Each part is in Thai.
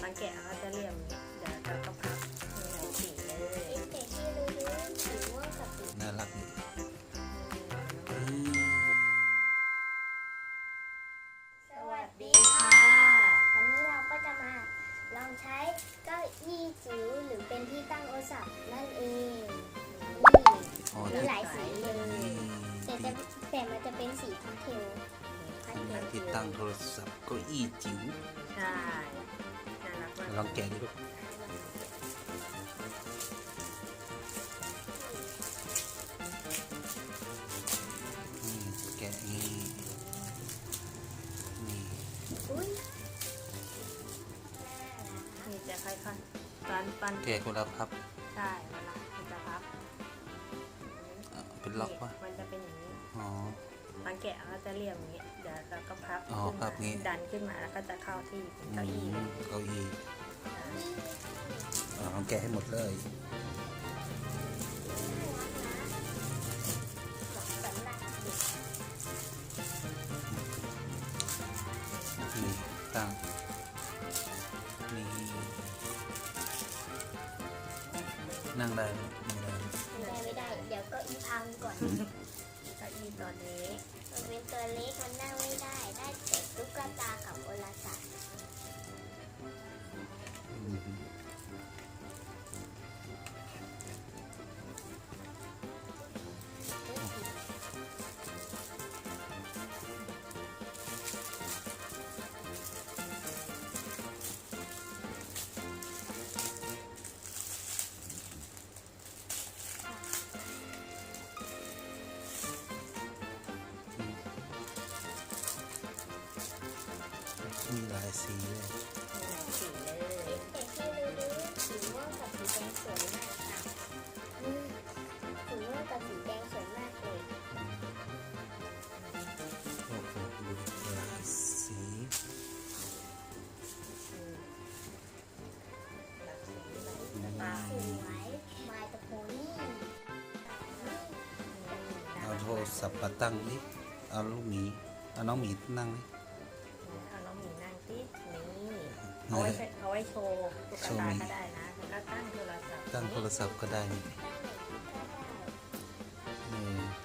ตอนแกะก็จะเรียมเดี๋ยวเราก็พับมีหลายสีเลย เด็กที่รู้สีม่วงกับสี น่ารักดีสวัสดีค่ะวันนี้เราก็จะมาลองใช้เก้าอี้จิ๋วหรือเป็นที่ตั้งโทรศัพท์นั่นเองมีหลายสีเลยแต่มันจะเป็นสีพาสเทล ที่ตั้งโทรศัพท์เก้าอี้จิ๋ว ใช่น่ารักมาก ลองแกะดิลูกแกะนี่นี่ อุ้ย นี่จะค่อยๆตอน แกะคนละพับ ใช่เวลามันจะพับ เป็นล็อกวะ มันจะเป็นอย่างนี้ อ๋อ ตอนแกะก็จะเรียมอย่างนี้เดี๋ยวเราก็พับ อ๋อ ขึ้น พั มา บงี้ ดันขึ้นมาแล้วก็จะเข้าที่เก้าอี้ เก้าอี้ลองแกะให้หมดเลย สำหรับเด็ก นี่ตั้งนี่นั่งได้ไหมไม่ได้ ไม่ได้เดี๋ยวก็อีพังก่อน เก้าอี้ตัวนี้ มันเป็นตัวเล็กมันนั่งไม่ได้ได้แต่ตุ๊กตากับโอลาสัตว์ มีหลายสีเลย มีหลายสีเลย เด็กที่รู้สีม่วงกับสีแดงสวยมากค่ะสีม่วงกับสีแดงสวยมากเลย โอ้โหดูหลายสี หลากสีหลาย อื ตาม สวยมาตะโพนี่ เอาโทรศัพท์มาตั้งดิเอาลูกหมีเอาน้องหมีนั่งดิ เอาน้องหมีนั่งที่นี่เอาไว้โชว์ตุ๊กตาก็ได้นะแล้วตั้งโทรศัพท์ ตั้งโทรศัพท์ก็ได้นี่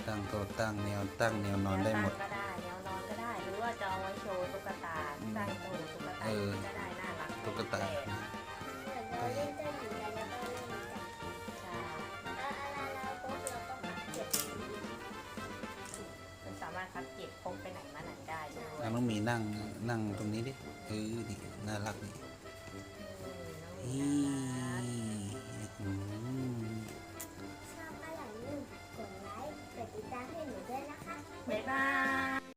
ตั้งตัวตั้งแนวตั้งแนวนอนได้หมด ก็ได้แนวนอนก็ได้หรือว่าจะเอาไว้โชว์ตุ๊กตาตั้งโชว์ตุ๊กตาก็ได้น่ารัก ตุ๊กตา เหมือนเราเล่นเจ้าหญิงกันแล้วก็เล่นกัน ใช่ แล้วเราปุ๊บเราก็มาเก็บสี มันสามารถพับเก็บพกไปไหนมาไหนได้ด้วย เอาน้องหมีนั่งตรงนี้ดินี่น่ารักนี่